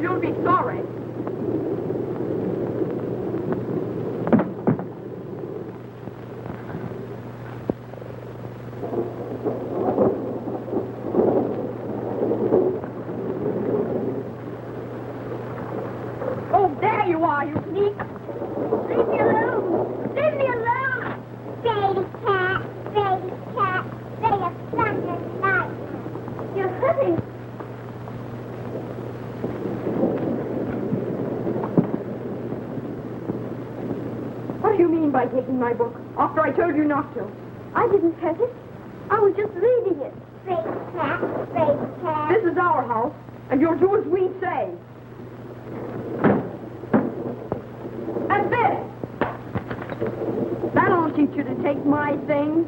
You'll be sorry. Oh, there you are, you sneak. Leave me alone. Leave me alone. Brady cat, they are thunder night. You're hurting. What do you mean by taking my book, after I told you not to? I didn't hurt it. I was just reading it. Brady cat. This is our house, and you'll do as we say. And this! That'll teach you to take my things.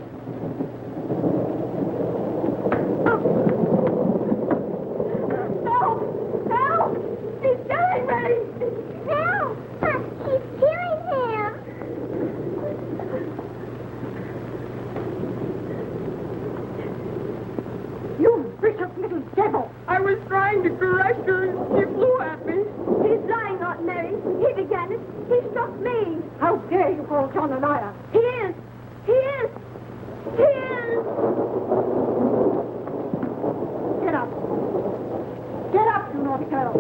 Help! Help! He's killing me! No, he's killing him. You vicious little devil! I was trying to correct her and she flew at me. He's lying, Aunt Mary. He began it. He struck me. How dare you call John a liar? He is. He is. He is. Get up. Get up, you naughty girl.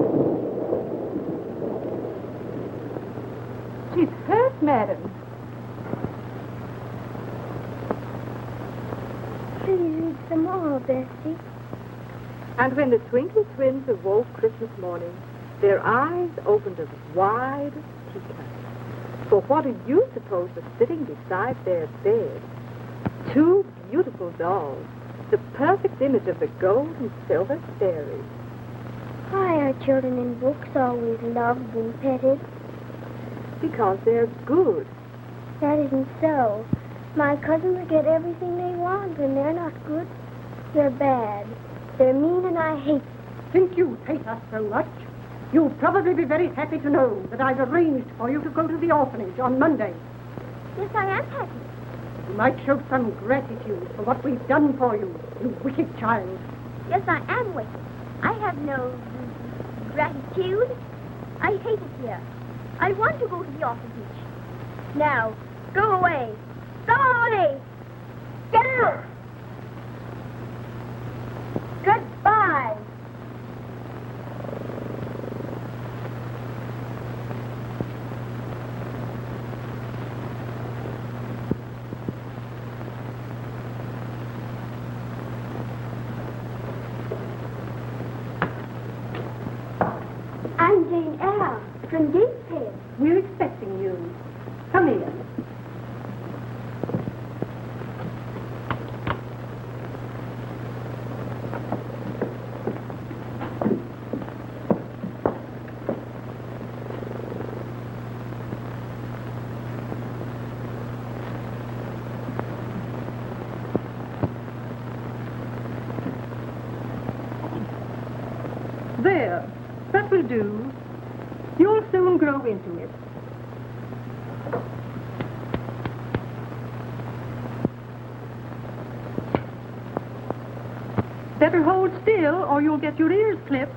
She's hurt, madam. Please read some more, Bessie. And when the Twinkle Twins awoke Christmas morning, their eyes opened as wide as teacups. For what do you suppose was sitting beside their bed? Two beautiful dolls, the perfect image of the gold and silver fairies. Why are children in books always loved and petted? Because they're good. That isn't so. My cousins get everything they want, and they're not good. They're bad. They're mean, and I hate them. Since you hate us so much, you'll probably be very happy to know that I've arranged for you to go to the orphanage on Monday. Yes, I am happy. You might show some gratitude for what we've done for you, you wicked child. Yes, I am wicked. I have no gratitude. I hate it here. I want to go to the orphanage. Now, go away. Go away. Get out. Goodbye. I'm Jane Eyre from Gateshead. We're expecting you. Come in. There. That will do. You'll soon grow into it. Better hold still, or you'll get your ears clipped.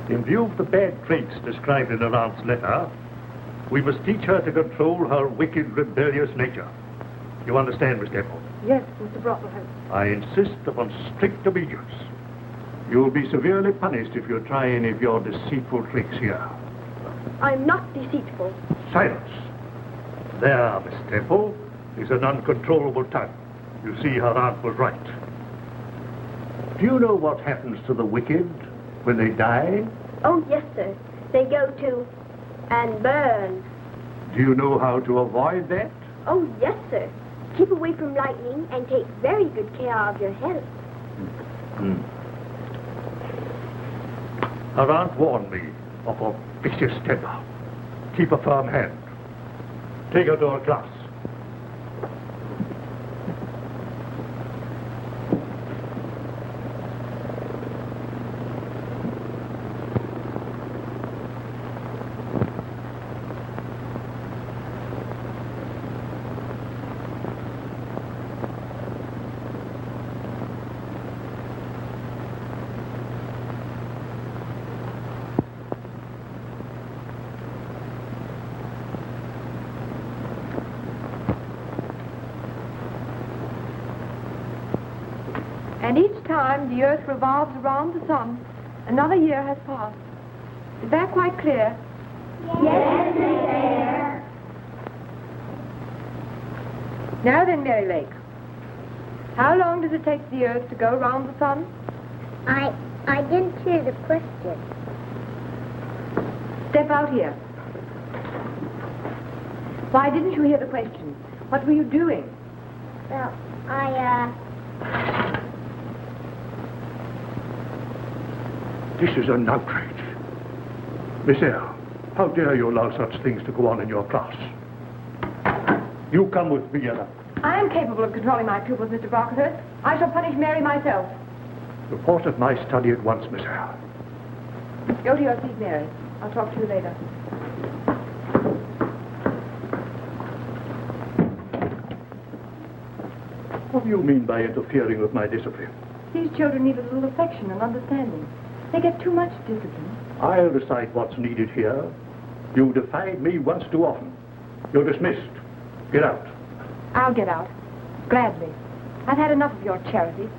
In view of the bad traits described in her aunt's letter, we must teach her to control her wicked, rebellious nature. You understand, Miss Temple? Yes, Mr. Brocklehurst. I insist upon strict obedience. You'll be severely punished if you try any of your deceitful tricks here. I'm not deceitful. Silence. There, Miss Temple, is an uncontrollable tongue. You see, her aunt was right. Do you know what happens to the wicked when they die? Oh, yes, sir. They go to and burn. Do you know how to avoid that? Oh, yes, sir. Keep away from lightning and take very good care of your health. Her aunt warned me of her vicious temper. Keep a firm hand. Take her to her class. And each time the Earth revolves around the sun, another year has passed. Is that quite clear? Yes, Miss Eyre. Now then, Mary Lake, how long does it take the Earth to go round the sun? I didn't hear the question. Step out here. Why didn't you hear the question? What were you doing? Well, This is an outrage. Miss Eyre, how dare you allow such things to go on in your class? You come with me, Ella. I am capable of controlling my pupils, Mr. Brockhurst. I shall punish Mary myself. Report at my study at once, Miss Eyre. Go to your seat, Mary. I'll talk to you later. What do you mean by interfering with my discipline? These children need a little affection and understanding. They get too much discipline. I'll decide what's needed here. You defied me once too often. You're dismissed. Get out. I'll get out. Gladly. I've had enough of your charity.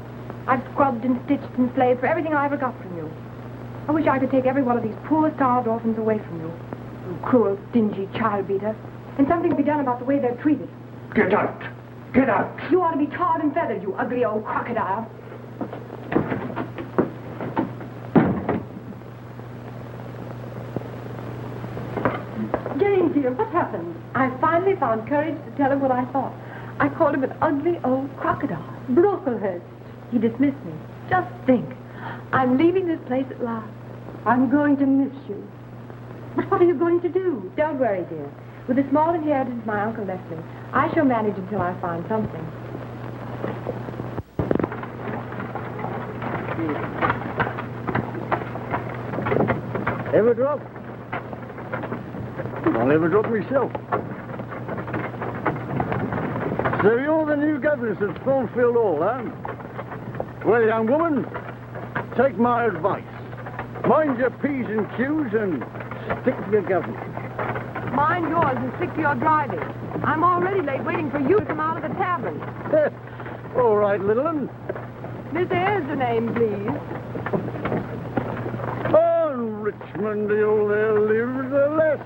I've scrubbed and stitched and slaved for everything I ever got from you. I wish I could take every one of these poor starved orphans away from you. You cruel, stingy child beater. And something be done about the way they're treated. Get out. Get out. You ought to be tarred and feathered, you ugly old crocodile. Jane, dear, what happened? I finally found courage to tell him what I thought. I called him an ugly old crocodile. Brocklehurst. He dismissed me. Just think. I'm leaving this place at last. I'm going to miss you. But what are you going to do? Don't worry, dear. With the small inheritance my uncle left me, I shall manage until I find something. Ever drop? I'll never drop myself. So you're the new governess at Thornfield Hall, huh? Well, young woman, take my advice. Mind your P's and Q's and stick to your governess. Mind yours and stick to your driving. I'm already late waiting for you to come out of the tavern. All right, little one. Miss Eyre's the name, please. On Richmond Hill there lives a lass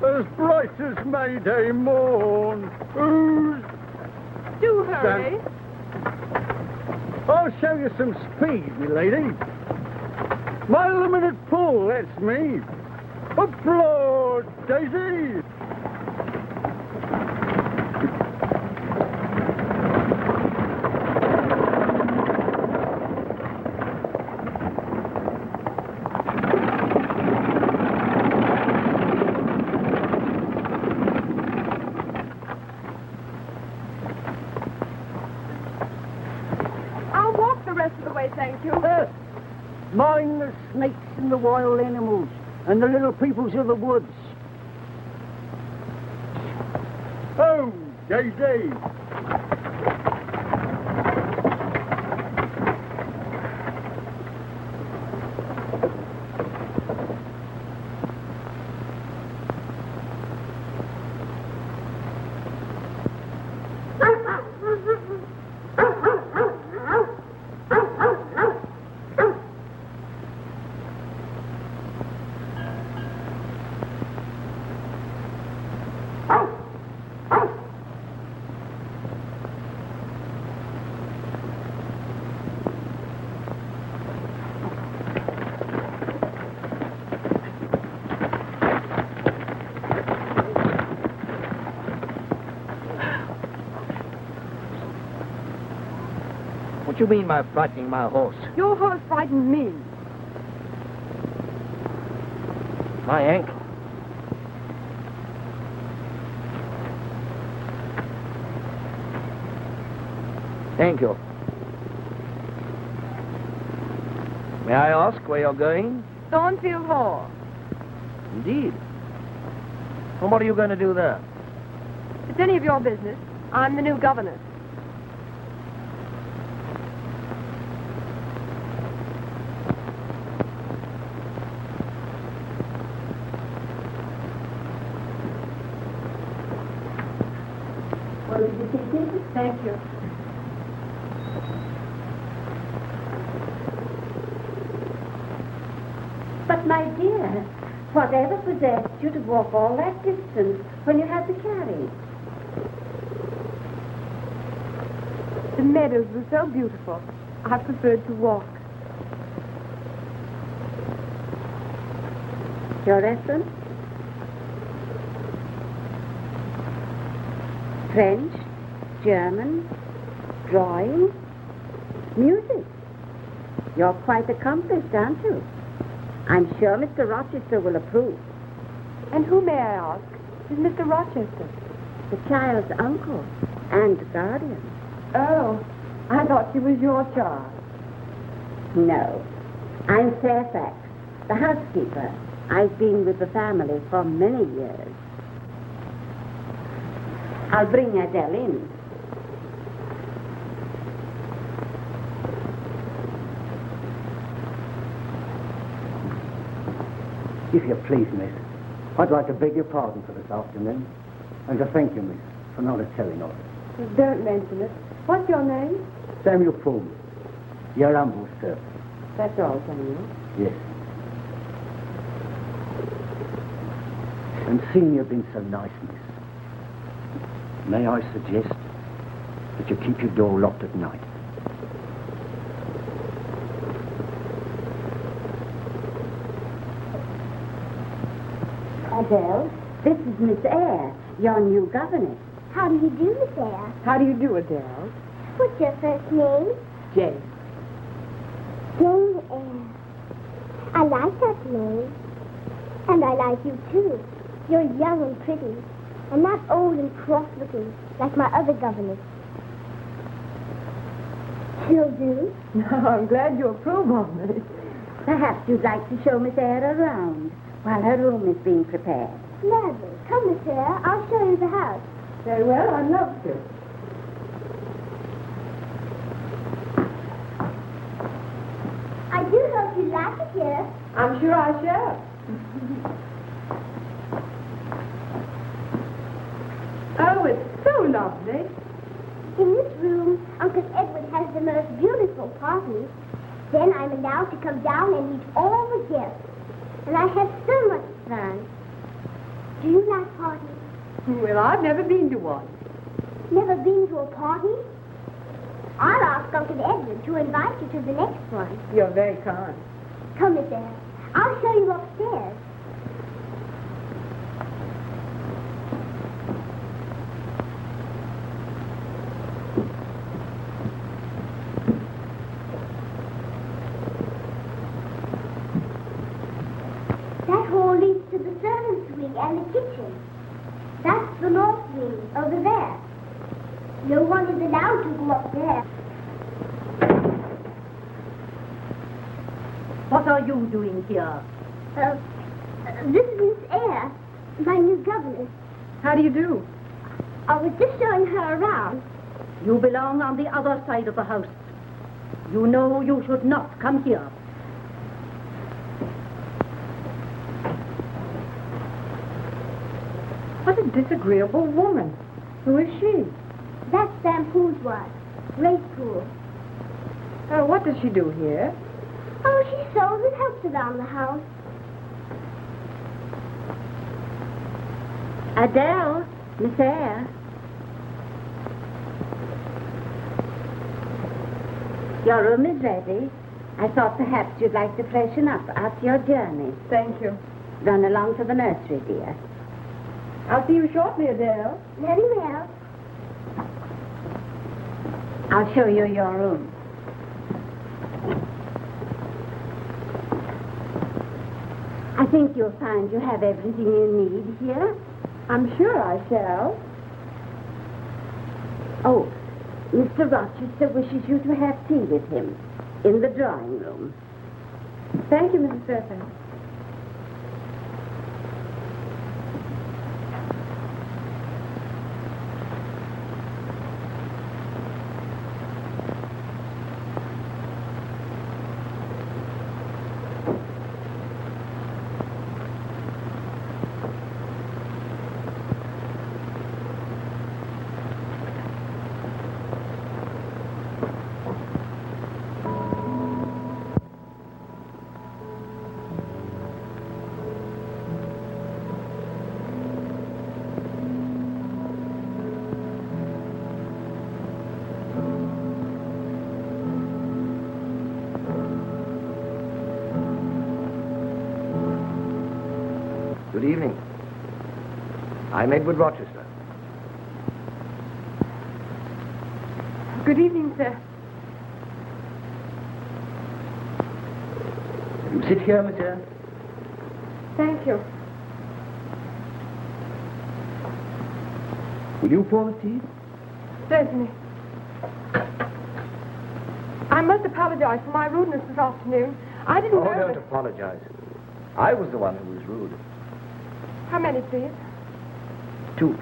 as bright as Mayday morn. Who's Do hurry. I'll show you some speed, me lady. My limited pull, that's me. Applaud, Daisy! I'll walk the rest of the way, thank you. Mind the snakes and the wild animals and the little peoples of the woods. Oh, Daisy! What do you mean by frightening my horse? Your horse frightened me. My ankle. Thank you. May I ask where you're going? Thornfield Hall. Indeed. And what are you going to do there? If it's any of your business, I'm the new governess. Thank you. But, my dear, whatever possessed you to walk all that distance when you had the carriage? The meadows were so beautiful. I preferred to walk. Your lesson? French, German, drawing, music. You're quite accomplished, aren't you? I'm sure Mr. Rochester will approve. And who, may I ask, is Mr. Rochester? The child's uncle and guardian. Oh, I thought she was your child. No, I'm Fairfax, the housekeeper. I've been with the family for many years. I'll bring Adele in. If you please, miss, I'd like to beg your pardon for this afternoon, and to thank you, miss, for not telling of it. Don't mention it. What's your name? Samuel Pullman, your humble servant. That's all, Samuel. Yes. And seeing you've been so nice, miss, may I suggest that you keep your door locked at night? Adele, this is Miss Eyre, your new governess. How do you do, Miss Eyre? How do you do, Adele? What's your first name? Jane. Jane Eyre. I like that name. And I like you, too. You're young and pretty, and not old and cross-looking like my other governess. She'll do. I'm glad you approve of me. Perhaps you'd like to show Miss Eyre around while her room is being prepared. Gladly. Come, Miss Eyre. I'll show you the house. Very well, I'd love to. I do hope you like it here. I'm sure I shall. Oh, it's so lovely. In this room, Uncle Edward has the most beautiful parties. Then I'm allowed to come down and meet all the guests. And I have so much fun. Do you like parties? Well, I've never been to one. Never been to a party? I'll ask Uncle Edward to invite you to the next one. You're very kind. Come, Miss Eyre. I'll show you upstairs. That hall leads to the servants' wing and the kitchen. That's the north wing over there. No one is allowed to go up there. What are you doing here? This is Miss Eyre, my new governess. How do you do? I was just showing her around. You belong on the other side of the house. You know you should not come here. What a disagreeable woman. Who is she? That's Sam Poole's wife, Grace Poole. Oh, what does she do here? Oh, she sews and helps around the house. Adele, Miss Eyre. Your room is ready. I thought perhaps you'd like to freshen up after your journey. Thank you. Run along to the nursery, dear. I'll see you shortly, Adele. Very well. I'll show you your room. I think you'll find you have everything you need here. I'm sure I shall. Oh, Mr. Rochester wishes you to have tea with him in the drawing room. Thank you, Mrs. Fairfax. Good evening. I'm Edward Rochester. Good evening, sir. You sit here, monsieur. Thank you. Will you pour the tea? Certainly. I must apologize for my rudeness this afternoon. I didn't know Don't that... apologize. I was the one who was rude. How many, please? 2, please.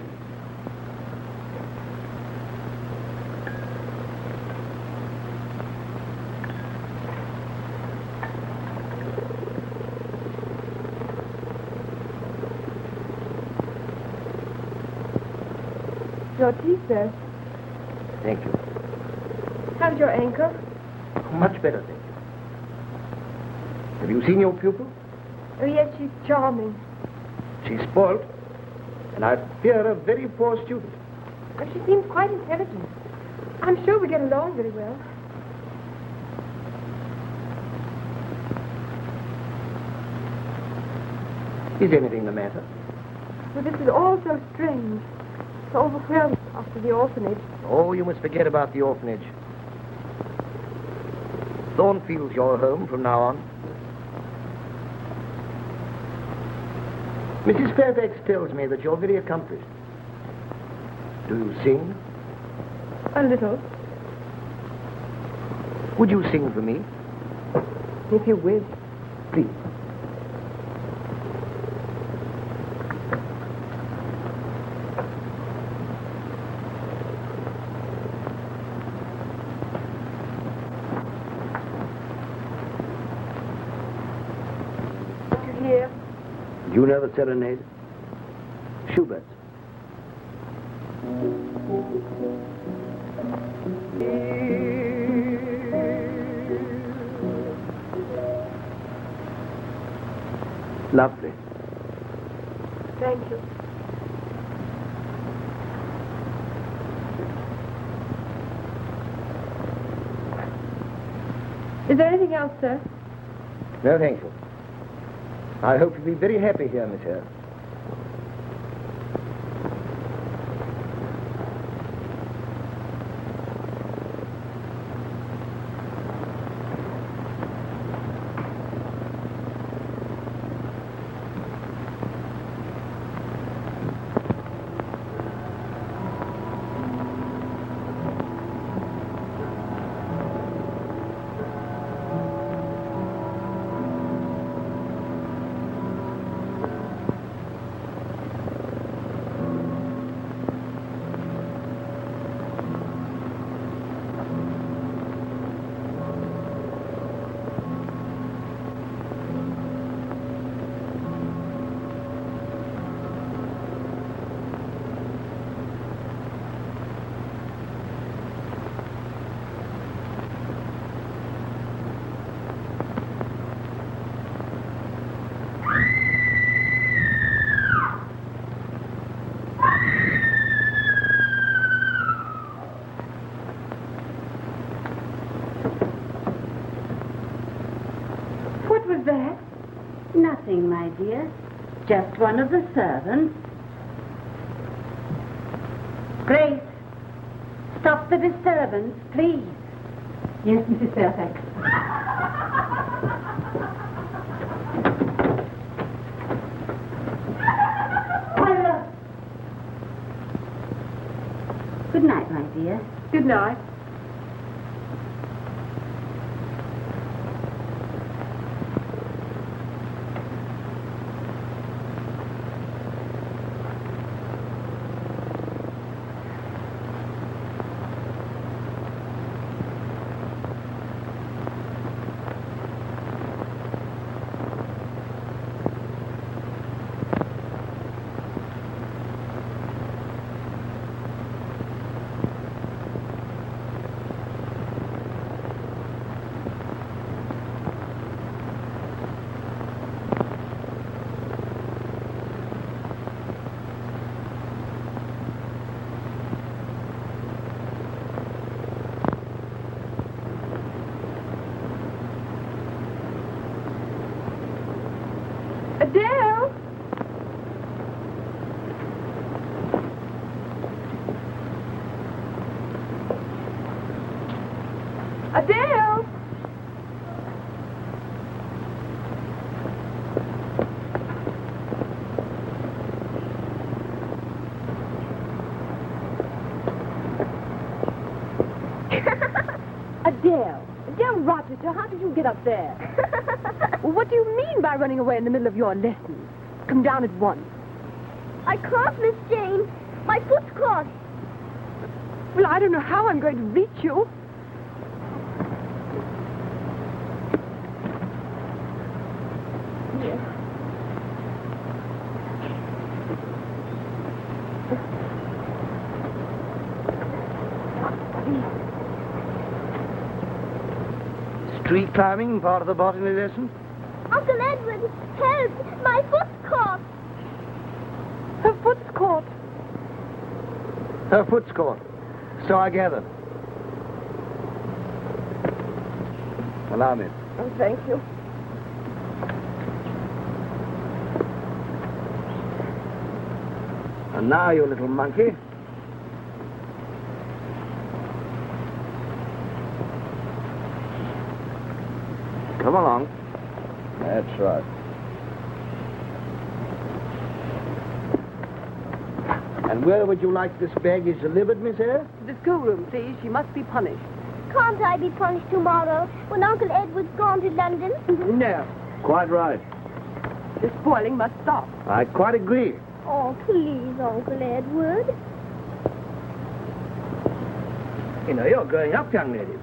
Your tea, sir. Thank you. How's your ankle? Much better, thank you. Have you seen your pupil? Oh, yes, she's charming. She's spoiled, and I fear a very poor student. But she seems quite intelligent. I'm sure we get along very well. Is anything the matter? Well, this is all so strange. So overwhelmed after the orphanage. Oh, you must forget about the orphanage. Thornfield's your home from now on. Mrs. Fairfax tells me that you're very accomplished. Do you sing? A little, Would you sing for me? if you wish. Please. You hear? Do you know the serenade? Schubert's. Lovely. Thank you. Is there anything else, sir? No, thank you. I hope you'll be very happy here, monsieur. Nothing, my dear. Just one of the servants. Grace, stop the disturbance, please. Yes, Mrs. Fairfax. Good night, my dear. Good night. Adele! Adele Rochester, how did you get up there? Well, what do you mean by running away in the middle of your lessons? Come down at once. I can't, Miss Jane. My foot's caught. Well, I don't know how I'm going to reach you. Yes. Street climbing, part of the botany lesson? Uncle Edward, help! My foot's caught. Her foot's caught. Her foot's caught. So I gather. Allow me. Oh, thank you. And now, you little monkey. Come along. That's right. And where would you like this baggage delivered, Miss Eyre? To the schoolroom, please. She must be punished. Can't I be punished tomorrow when Uncle Edward's gone to London? No. Quite right. The spoiling must stop. I quite agree. Oh, please, Uncle Edward. You know, you're growing up, young lady.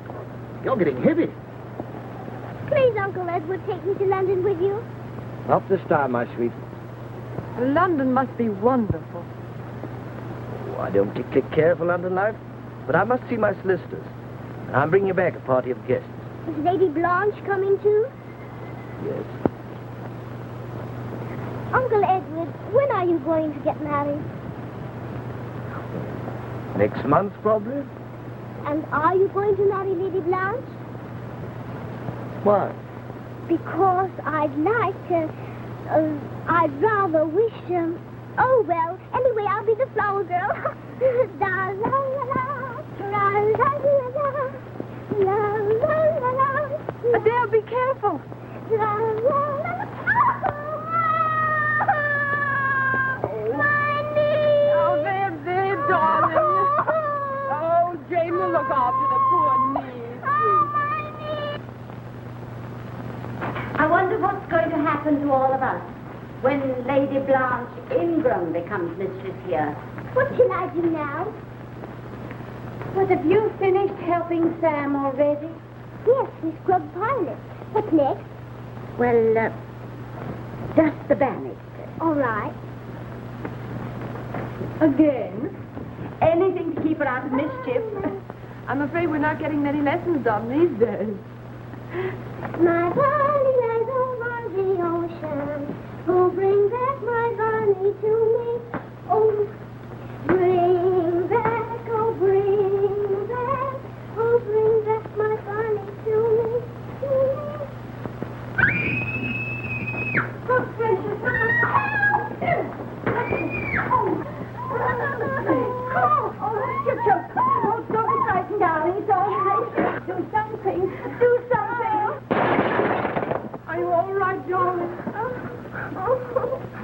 You're getting heavy. Please, Uncle Edward, take me to London with you. Not this time, my sweet. London must be wonderful. Oh, I don't particularly care for London life, but I must see my solicitors. And I'm bringing back a party of guests. Is Lady Blanche coming too? Yes. Uncle Edward, when are you going to get married? Next month, probably. And are you going to marry Lady Blanche? Why? Because I'd like, I'd rather wish, oh, well, anyway, I'll be the flower girl. La, la, la, la, la, la, la, la, la, la. Adele, be careful. La, la, la, my knee. Oh, there, darling. Oh, Jane will look after the poor knee. My knee. I wonder what's going to happen to all of us when Lady Blanche Ingram becomes mistress here. What shall I do now? But have you finished helping Sam already? Yes, we scrubbed pilot. What next? Well, dust the banister. All right. Again? Anything to keep her out of mischief. I'm afraid we're not getting many lessons done these days. My Bonnie lies over the ocean. Oh, bring back my Bonnie to me. Oh, bring back, oh, bring back. Oh, bring back my Bonnie to me. Oh, precious. Oh, don't be frightened, darling. It's all right. Do something. Do something. Are you all right, darling?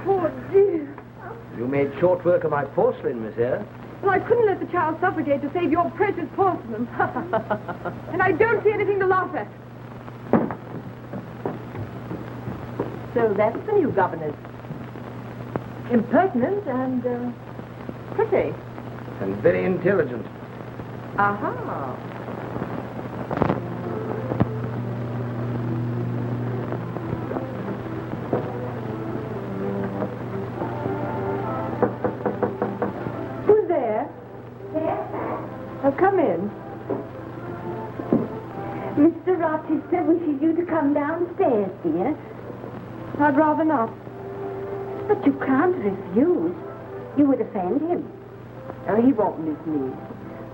Poor dear. You made short work of my porcelain, Miss Eyre. Well, I couldn't let the child suffocate to save your precious porcelain. And I don't see anything to laugh at. So that's the new governess. Impertinent and, pretty. And very intelligent. Aha. Who's there? Oh, come in. Mr. Rochester wishes you to come downstairs, dear. I'd rather not. But you can't refuse. You would offend him. Oh, he won't miss me.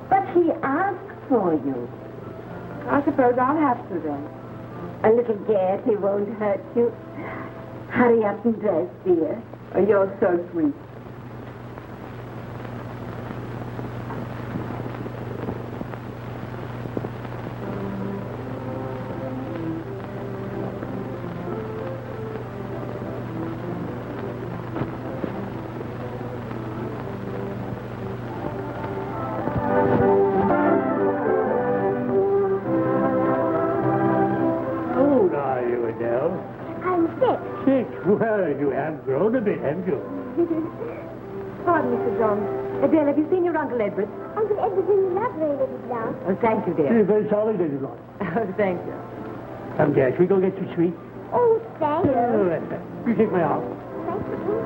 But he asked for you. I suppose I'll have to then. A little gaiety won't hurt you. Hurry up and dress, dear. Oh, you're so sweet. Well, you have grown a bit, haven't you? Pardon, Mr. John. Adele, have you seen your Uncle Edward? Uncle Edward's in the library, Lady Blanche. Oh, thank you, dear. You're very sorry, Lady Blanche. Oh, thank you. Come, dear, shall we go get some sweets? Oh, thank you. Oh, that's right. You take my arm. Thank you.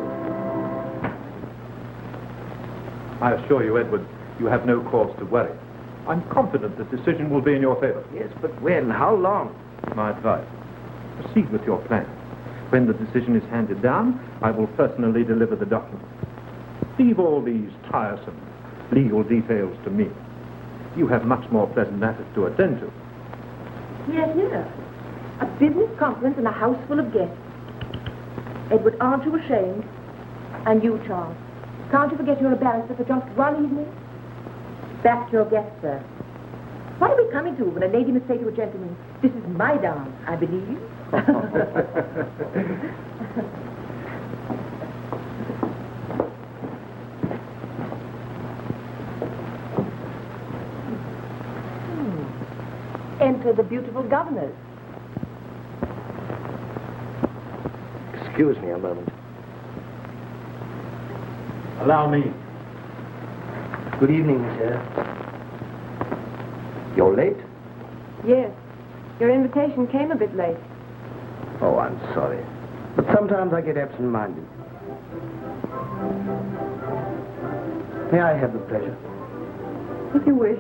I assure you, Edward, you have no cause to worry. I'm confident the decision will be in your favor. Yes, but when? How long? My advice, proceed with your plan. When the decision is handed down, I will personally deliver the document. Leave all these tiresome legal details to me. You have much more pleasant matters to attend to. Yes, here. A business conference in a house full of guests. Edward, aren't you ashamed? And you, Charles. Can't you forget you're a barrister for just one evening? Back to your guests, sir. What are we coming to when a lady must say to a gentleman, this is my dance, I believe? Enter the beautiful governors. Excuse me a moment. Allow me. Good evening, monsieur. You're late? Yes. Your invitation came a bit late. Oh, I'm sorry. But sometimes I get absent-minded. May I have the pleasure? If you wish.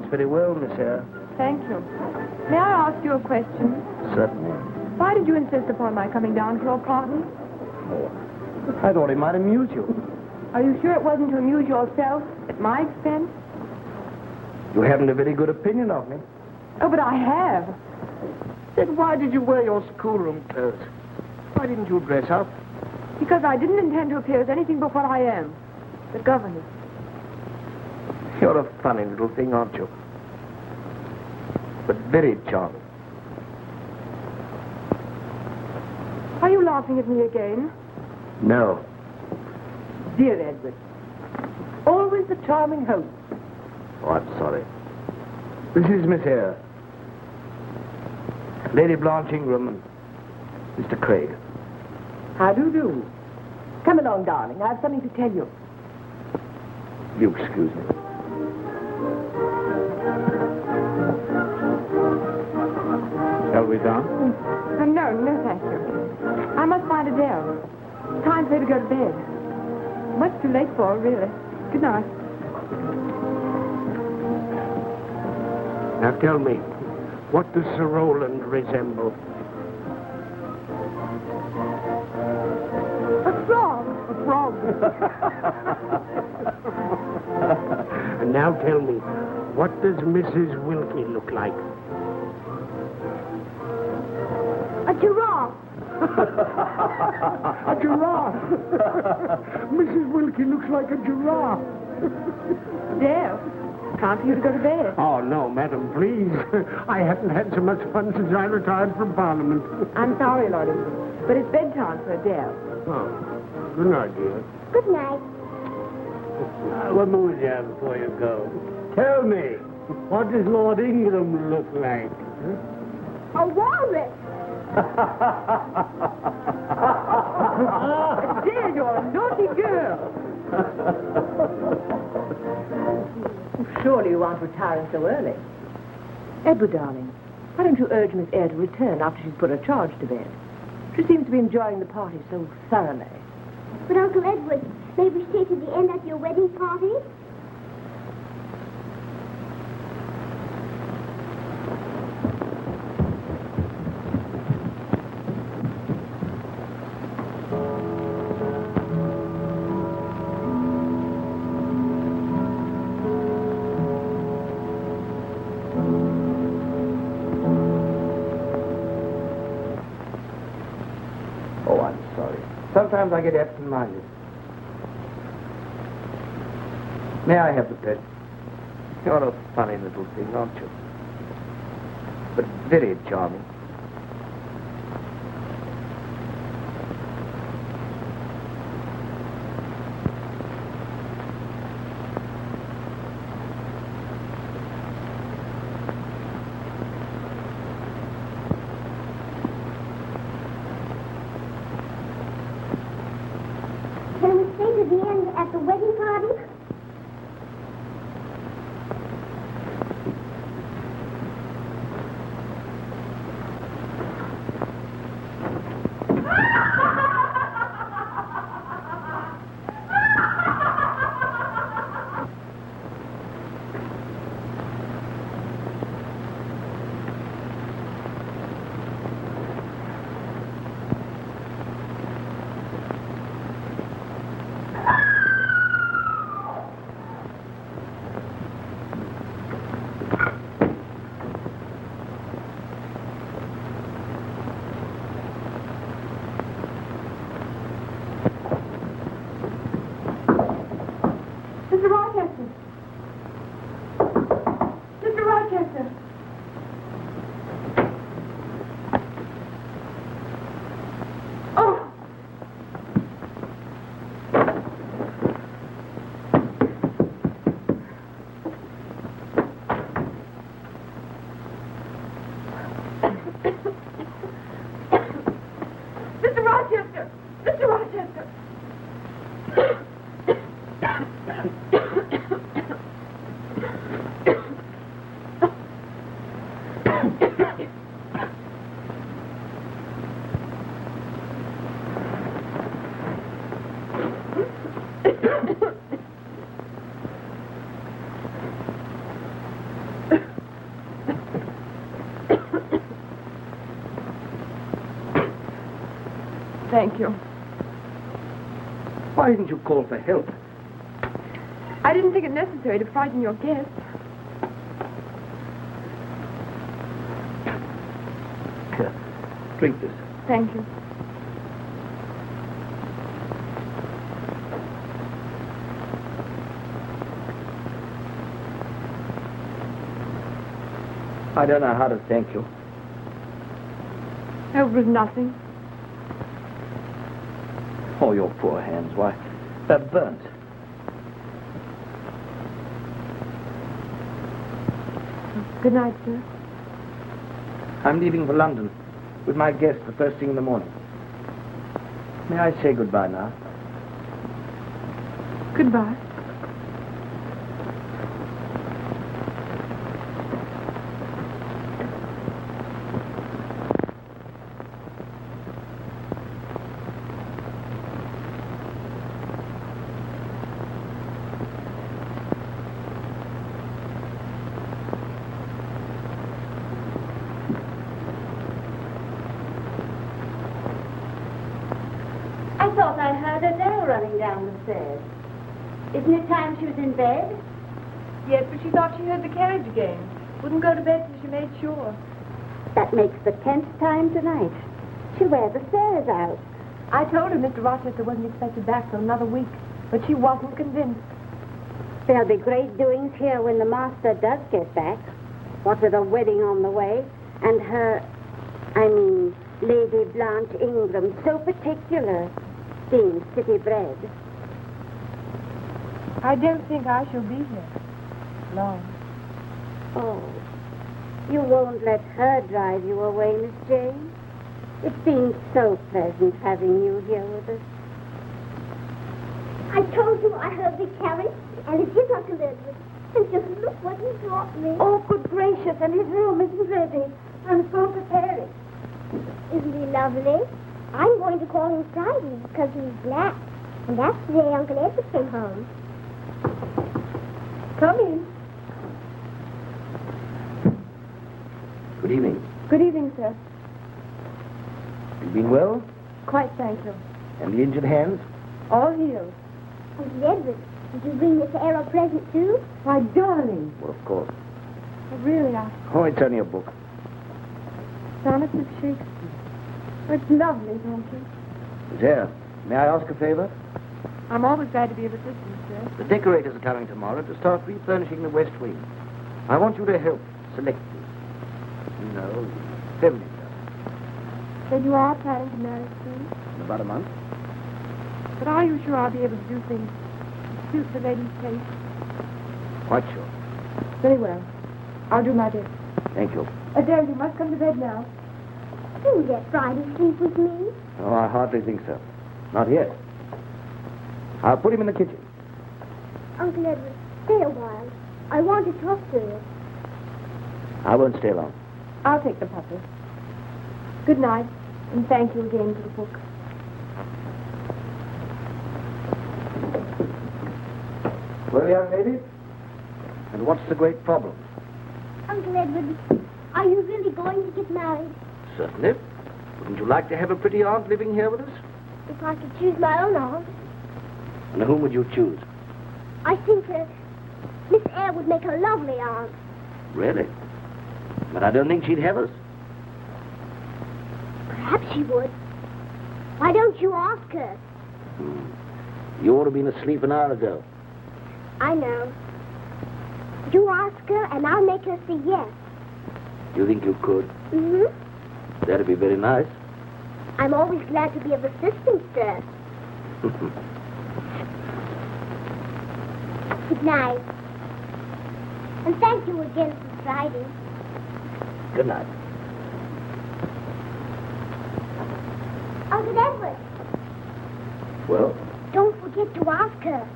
Very well, monsieur. Thank you. May I ask you a question? Certainly. Why did you insist upon my coming down for your party? Oh, I thought it might amuse you. Are you sure it wasn't to amuse yourself at my expense? You haven't a very good opinion of me. Oh, but I have. Then why did you wear your schoolroom clothes? Why didn't you dress up? Because I didn't intend to appear as anything but what I am. The governess. You're a funny little thing, aren't you? But very charming. Are you laughing at me again? No. Dear Edward. Always the charming host. Oh, I'm sorry. This is Miss Eyre. Lady Blanche Ingram and Mr. Craig. How do you do? Come along, darling. I have something to tell you. You excuse me. Shall we dance? No, thank you. I must find Adele. Time for her to go to bed. Much too late for her, really. Good night. Now tell me, what does Sir Roland resemble? A frog. A frog. And now tell me, what does Mrs. Wilkie look like? A giraffe. A giraffe. Mrs. Wilkie looks like a giraffe. Dale, time for you to go to bed. Oh, no, madam, please. I haven't had so much fun since I retired from Parliament. I'm sorry, Lord Ingram, but it's bedtime for Adele. Oh, good night, dear. Good night. One more, dear, before you go. Tell me, what does Lord Ingram look like? A walrus. Adele, you're a naughty girl. Surely you aren't retiring so early. Edward, darling, why don't you urge Miss Eyre to return after she's put her charge to bed? She seems to be enjoying the party so thoroughly. But Uncle Edward, may we stay to the end at your wedding party? Oh, I'm sorry. Sometimes I get absent-minded. May I have the pet? You're a funny little thing, aren't you? But very charming. Can we stay to the end at the wedding party? Mr. Rochester! Mr. Rochester! Oh! Mr. Rochester! Mr. Rochester! Thank you. Why didn't you call for help? I didn't think it necessary to frighten your guests. Here, drink this. Thank you. I don't know how to thank you. It was nothing. Oh, your poor hands, why, they're burnt. Good night, sir. I'm leaving for London with my guest the first thing in the morning. May I say goodbye now? Goodbye. I thought I heard Adele running down the stairs. Isn't it time she was in bed? Yes, but she thought she heard the carriage again. Wouldn't go to bed till she made sure. That makes the 10th time tonight. She'll wear the stairs out. I told her Mr. Rochester wasn't expected back for another week, but she wasn't convinced. There'll be great doings here when the master does get back. What with a wedding on the way, and Lady Blanche Ingram, so particular, being city bred. I don't think I shall be here long. Oh, you won't let her drive you away, Miss Jane? It's been so pleasant having you here with us. I told you I heard the carriage, and it is Uncle Edward. And just look what he brought me. Oh, good gracious, and his room isn't ready. I'm so prepared. Isn't he lovely? I'm going to call him Friday because he's black. And that's the day Uncle Edward came home. Come in. Good evening. Good evening, sir. You been well? Quite, thank you. And the injured hands? All healed. Uncle Edward, did you bring Miss Eyre a present too? Why, darling. Well, of course. Really, Oh, it's only a book. Sonnets of Shakespeare. Oh, it's lovely, don't you? Miss Eyre, may I ask a favor? I'm always glad to be of assistance, sir. The decorators are coming tomorrow to start refurnishing the West Wing. I want you to help select these. You know, the feminine stuff. Then you are planning to marry soon? In about a month. But are you sure I'll be able to do things to suit the lady's taste? Quite sure. Very well. I'll do my best. Thank you. Adele, you must come to bed now. Do let Friday sleep with me. Oh, I hardly think so. Not yet. I'll put him in the kitchen. Uncle Edward, stay a while. I want to talk to you. I won't stay long. I'll take the puppy. Good night, and thank you again for the book. Well, young lady, and what's the great problem? Uncle Edward, are you really going to get married? Certainly. Wouldn't you like to have a pretty aunt living here with us? If I could choose my own aunt. And whom would you choose? I think Miss Eyre would make a lovely aunt. Really? But I don't think she'd have us. Perhaps she would. Why don't you ask her? You ought to have been asleep an hour ago. I know. You ask her, and I'll make her say yes. You think you could? Mm-hmm. That'd be very nice. I'm always glad to be of assistance, sir. Good night. And thank you again for Friday. Good night. Uncle Edward, Well? don't forget to ask her.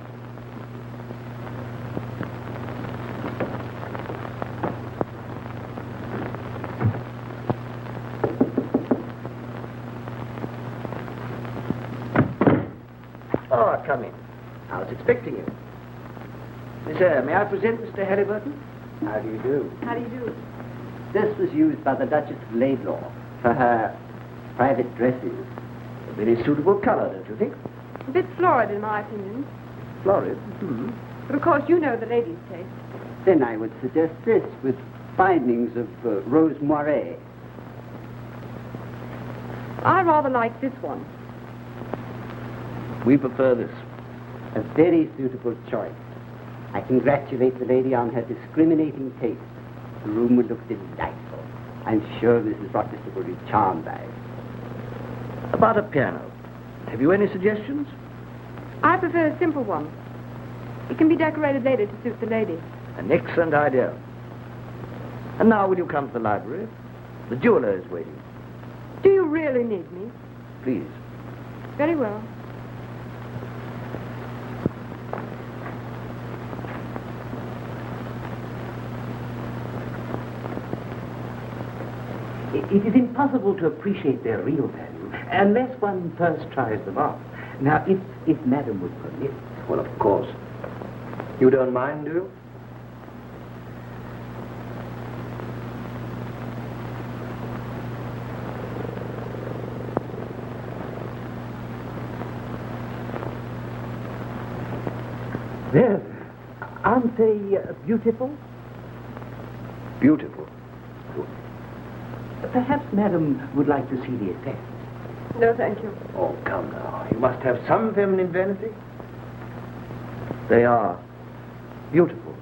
Oh, come in. I was expecting you. Miss Eyre, may I present Mr. Halliburton? How do you do? How do you do? This was used by the Duchess of Laidlaw for her private dresses. A very suitable color, don't you think? A bit florid, in my opinion. Florid? But of course, you know the lady's taste. Then I would suggest this with bindings of rose moiré. I rather like this one. We prefer this. A very suitable choice. I congratulate the lady on her discriminating taste. The room would look delightful. I'm sure Mrs. Rochester will be charmed by it. About a piano. Have you any suggestions? I prefer a simple one. It can be decorated later to suit the lady. An excellent idea. And now will you come to the library? The jeweler is waiting. Do you really need me? Please. Very well. It is impossible to appreciate their real value unless one first tries them on. Now, if Madam would permit... Well, of course. You don't mind, do you? Well, aren't they beautiful? Beautiful. Perhaps Madam would like to see the effect. No, thank you. Oh, come now. You must have some feminine vanity. They are beautiful.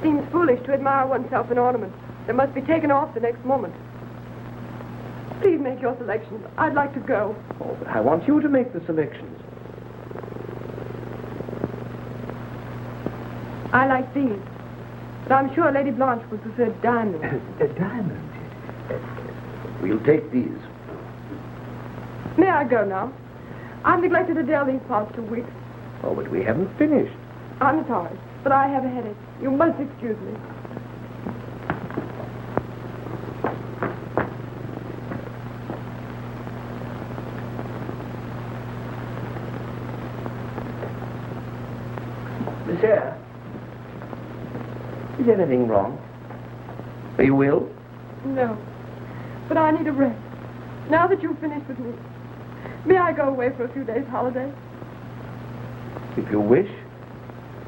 Seems foolish to admire oneself in ornaments that must be taken off the next moment. Please make your selections. I'd like to go. Oh, but I want you to make the selections. I like these. But I'm sure Lady Blanche would prefer diamonds. Diamonds? We'll take these. May I go now? I've neglected Adele these past 2 weeks. Oh, but we haven't finished. I'm sorry, but I have a headache. You must excuse me. Miss Eyre, is anything wrong? Are you ill? No, but I need a rest. Now that you've finished with me, may I go away for a few days' holiday? If you wish.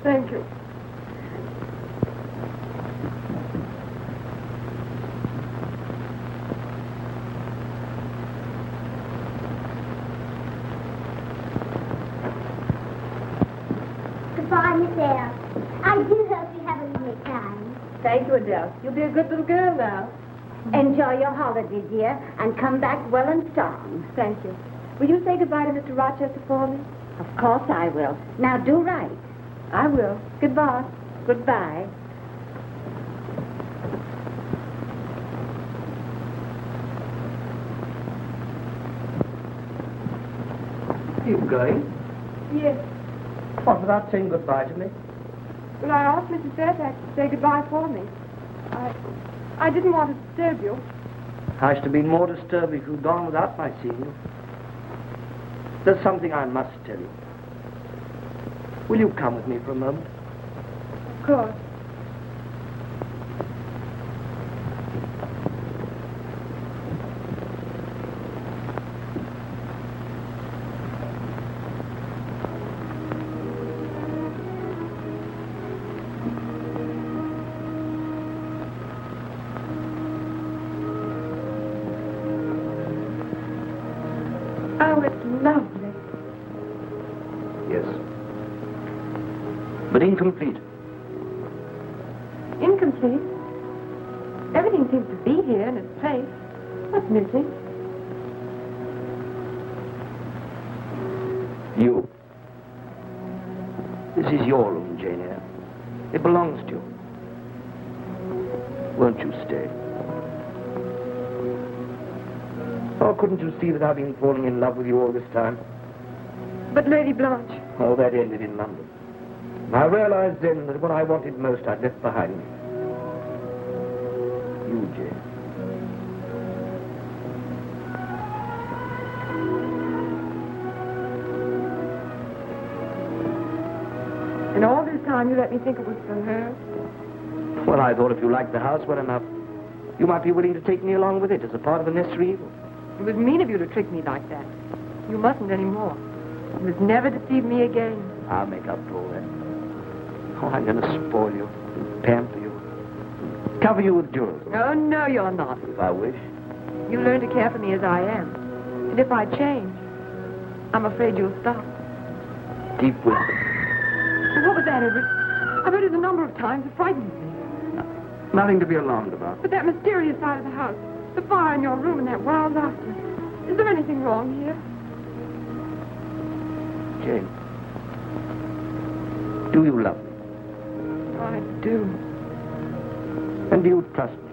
Thank you. there. I do hope you have a lovely time. Thank you, Adele. You'll be a good little girl now. Enjoy your holiday, dear, and come back well and strong. Thank you. Will you say goodbye to Mr. Rochester for me? Of course I will. Now do right. I will. Goodbye. Goodbye. You going? Yes. What, without saying goodbye to me? Well, I asked Mrs. Fairfax to say goodbye for me. I didn't want to disturb you. I should have been more disturbed if you'd gone without my seeing you. There's something I must tell you. Will you come with me for a moment? Of course. Oh, it's lovely. Yes. But incomplete. Incomplete? Everything seems to be here in its place. What's missing? You. This is your room, Jane Eyre. It belongs to you. Won't you stay? Or couldn't you see that I've been falling in love with you all this time? But Lady Blanche. Oh, that ended in London. I realized then that what I wanted most I'd left behind me. You, Jane. And all this time you let me think it was for her? Well, I thought if you liked the house well enough, you might be willing to take me along with it as a part of the necessary evil. It was mean of you to trick me like that. You mustn't anymore. You must never deceive me again. I'll make up for all that. Oh, I'm going to spoil you, pamper you, cover you with jewels. Oh, no, you're not. If I wish. You learn to care for me as I am. And if I change, I'm afraid you'll stop. Deep wisdom. What was that, Edward? I've heard it a number of times. It frightens me. Nothing to be alarmed about. But that mysterious side of the house, the fire in your room and that wild laughter. Is there anything wrong here? Jane, do you love me? I do. And do you trust me?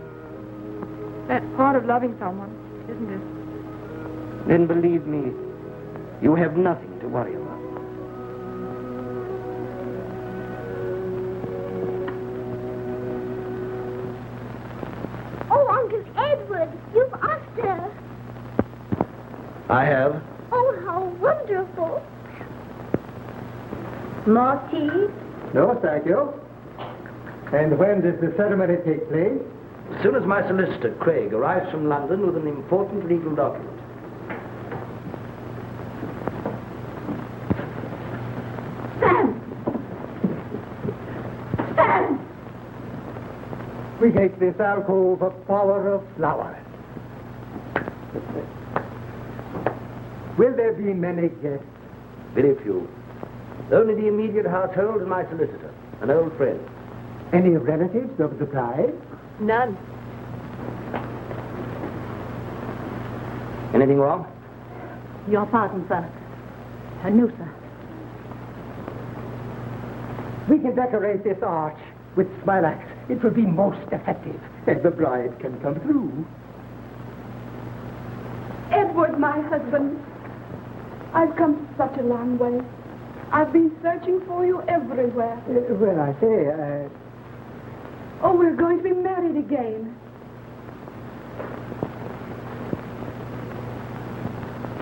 That's part of loving someone, isn't it? Then believe me, you have nothing to worry about. Oh, Uncle Edward, you've asked her. I have. Oh, how wonderful. More tea? No, thank you. And when does the ceremony take place? As soon as my solicitor, Craig, arrives from London with an important legal document. Sam! Sam! We make this alcove a bower of flowers. Will there be many guests? Very few. Only the immediate household and my solicitor, an old friend. Any relatives of the bride? None. Anything wrong? Your pardon, sir. No, sir. We can decorate this arch with smilax. It will be most effective, and the bride can come through. Edward, my husband, I've come such a long way. I've been searching for you everywhere. Well, I say, Oh, we're going to be married again.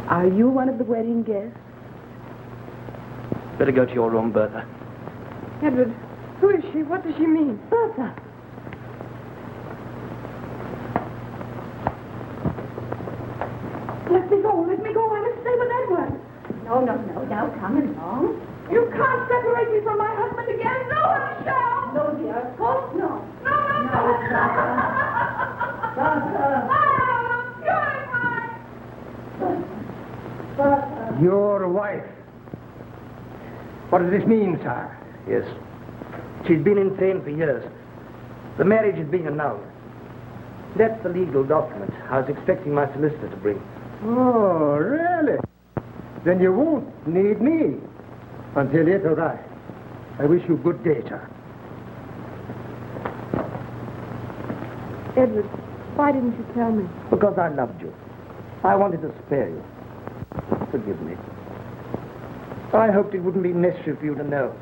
Are you one of the wedding guests? Better go to your room, Bertha. Edward, who is she? What does she mean? Bertha. Let me go. Let me go. I must stay with Edward. No, now come along. You can't separate me from my husband again. No one shall. No, dear, of course not. No. your wife. What does this mean, sir? Yes, She's been insane for years. The marriage is being annulled. That's the legal document I was expecting my solicitor to bring. Oh, really? Then you won't need me until it arrives. I wish you good day, sir. Edward, why didn't you tell me? Because I loved you. I wanted to spare you. Forgive me. I hoped it wouldn't be necessary for you to know.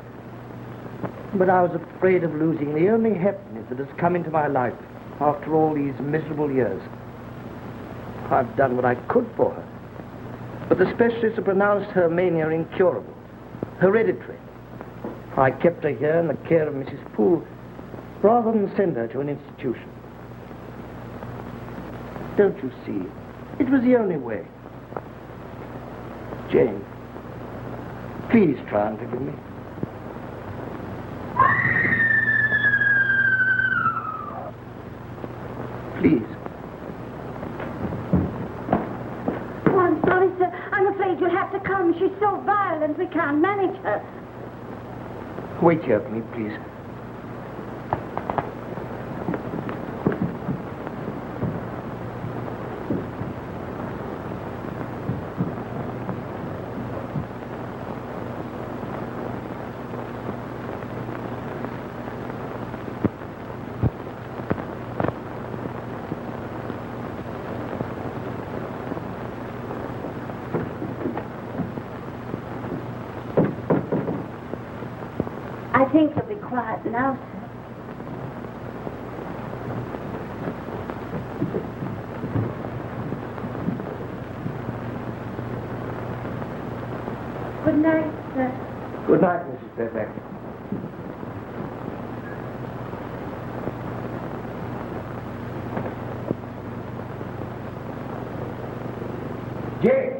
But I was afraid of losing the only happiness that has come into my life after all these miserable years. I've done what I could for her. But the specialists have pronounced her mania incurable, hereditary. I kept her here in the care of Mrs. Poole rather than send her to an institution. Don't you see? It was the only way. Jane, please try and forgive me. Please. Oh, I'm sorry, sir. I'm afraid you'll have to come. She's so violent, we can't manage her. Wait here for me, please. I think you'll be quiet now, sir. Good night, sir. Good night, Mrs. Fairfax. Jane!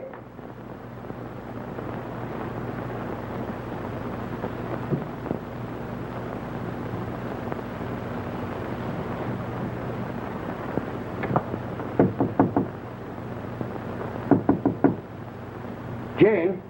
Jane?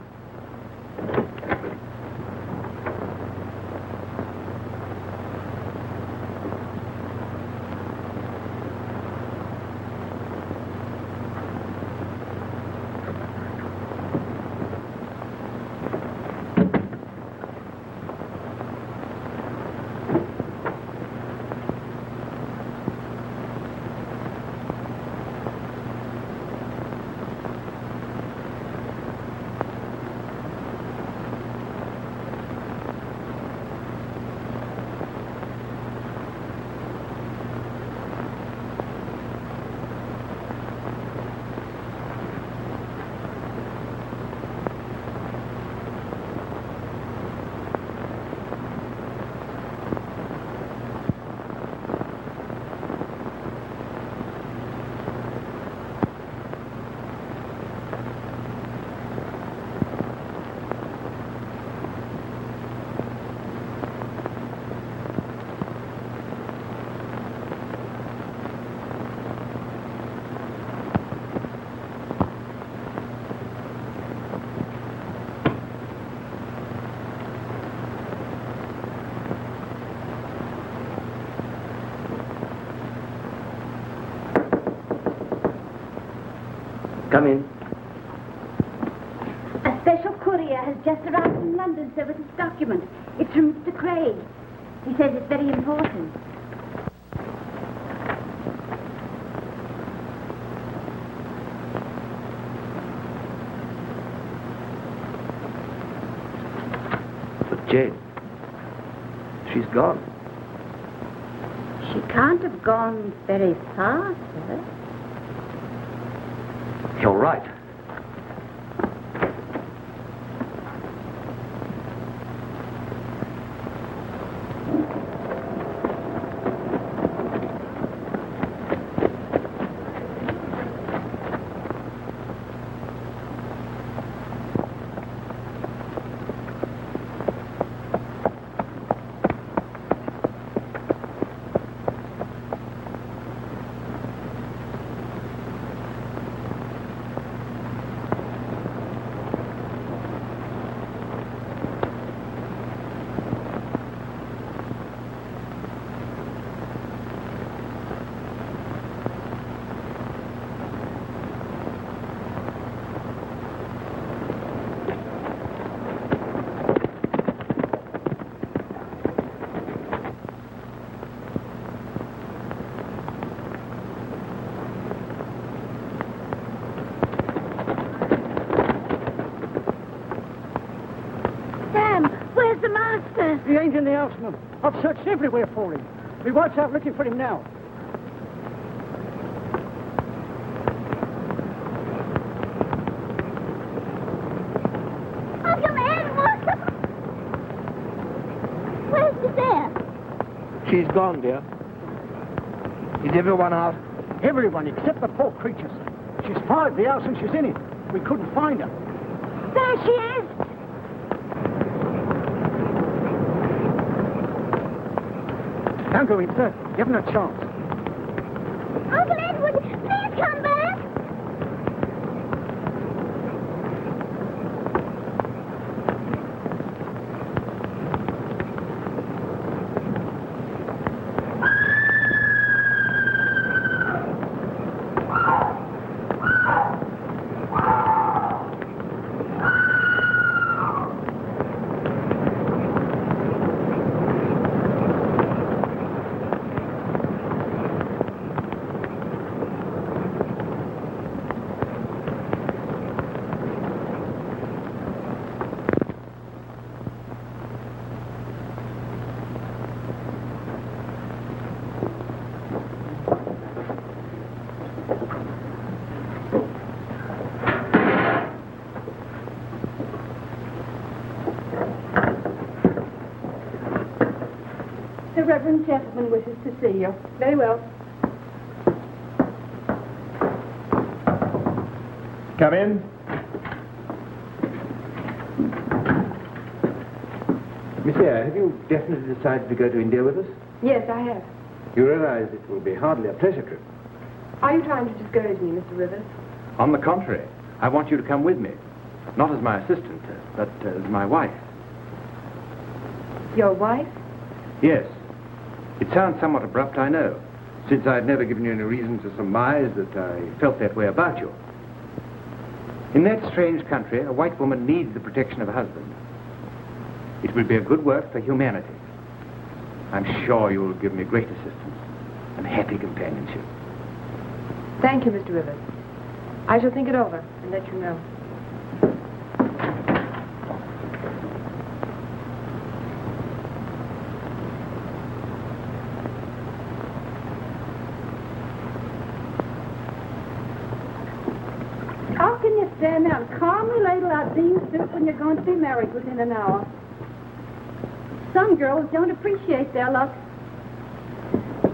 Come in. A special courier has just arrived from London, sir, with this document. It's from Mr. Craig. He says it's very important. But Jane, she's gone. She can't have gone very far, sir. You're right. Rochester! He ain't in the house, ma'am. I've searched everywhere for him. My wife's out looking for him now. Uncle Edward! Where's Miss Eyre? She's gone, dear. Is everyone out? Everyone except the poor creature, sir. She's fired the house and she's in it. We couldn't find her. There she is! Don't go in, sir. You haven't a chance. Uncle Edward, please come back! The Reverend gentleman wishes to see you. Very well. Come in. Miss Eyre, have you definitely decided to go to India with us? Yes, I have. You realize it will be hardly a pleasure trip. Are you trying to discourage me, Mr. Rivers? On the contrary, I want you to come with me. Not as my assistant, but as my wife. Your wife? Yes. It sounds somewhat abrupt, I know, since I've never given you any reason to surmise that I felt that way about you. In that strange country, a white woman needs the protection of a husband. It will be a good work for humanity. I'm sure you'll give me great assistance and happy companionship. Thank you, Mr. Rivers. I shall think it over and let you know. How can you stand there and calmly ladle out bean soup when you're going to be married within an hour? Some girls don't appreciate their luck.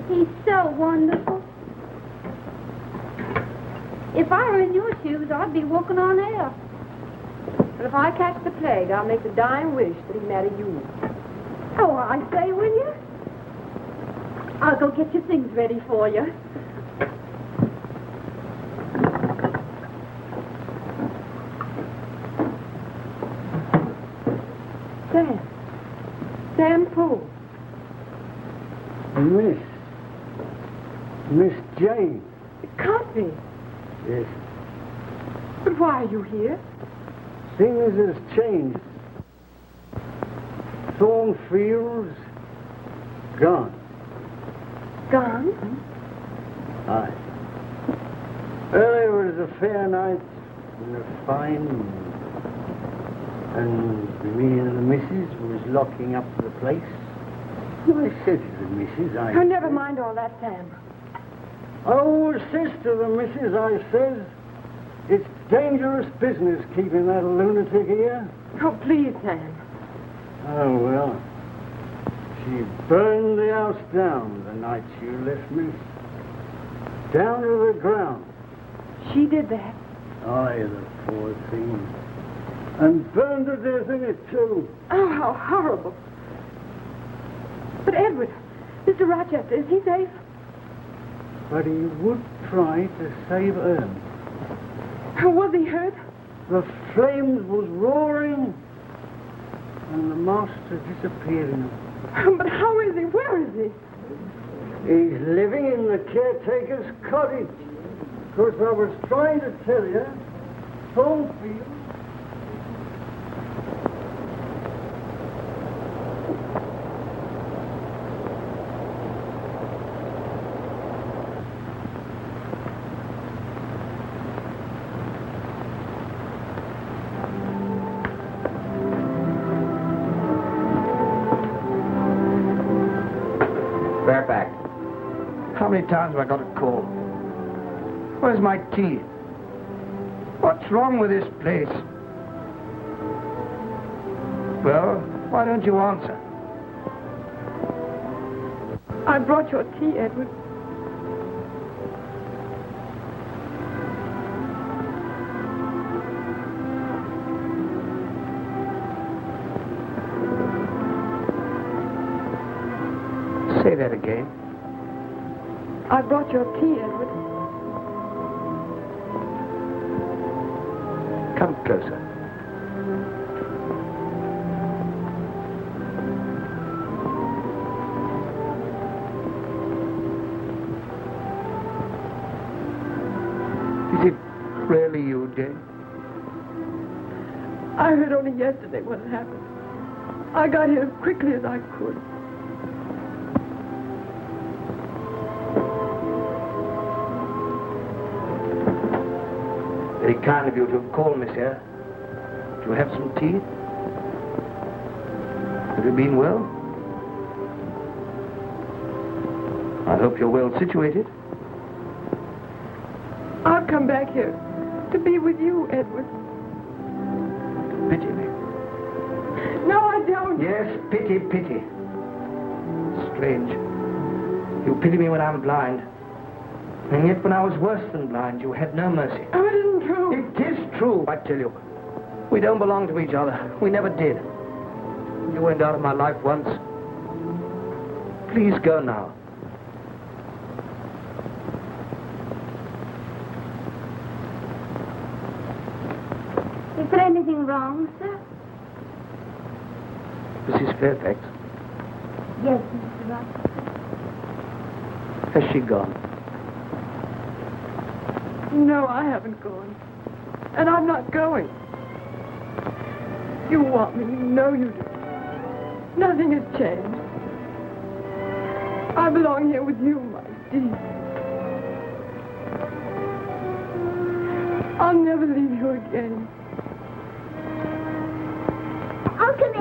He's so wonderful. If I were in your shoes, I'd be walking on air. But if I catch the plague, I'll make the dying wish that he'd marry you. Oh, I say, will you? I'll go get your things ready for you. Sam Poole. Miss Jane. It can't be. Yes. But why are you here? Things has changed. Thornfield's gone. Gone? Aye. Earlier was a fair night and a fine, and me and the missus was locking up the place. I said to the missus, Oh, never mind all that, Sam. I always says to the missus, I says, it's dangerous business keeping that lunatic here. Oh, please, Sam. Oh, well, she burned the house down the night she left me. Down to the ground. She did that? Aye, the poor thing. And burned to death in it, too. Oh, how horrible. But Edward, Mr. Rochester, is he safe? But he would try to save her. Was he hurt? The flames was roaring, and the master disappearing. But how is he? Where is he? He's living in the caretaker's cottage. Of course, I was trying to tell you, Thornfield. How many times have I got to call? Where's my tea? What's wrong with this place? Well, why don't you answer? I brought your tea, Edward. Say that again. I brought your tea, Edward. Come closer. Is it really you, Jane? I heard only yesterday what had happened. I got here as quickly as I could. Very kind of you to have called, Miss Eyre. Do you have some tea? Have you been well? I hope you're well situated. I've come back here to be with you, Edward. Pity me. No, I don't. Yes, pity, pity. Strange. You pity me when I'm blind. And yet when I was worse than blind, you had no mercy. Oh, it isn't true. It is true, I tell you. We don't belong to each other. We never did. You went out of my life once. Please go now. Is there anything wrong, sir? Mrs. Fairfax, Yes, Mr. Rochester. has she gone? No, I haven't gone. And I'm not going. You want me. You know you do. Nothing has changed. I belong here with you, my dear. I'll never leave you again. Uncle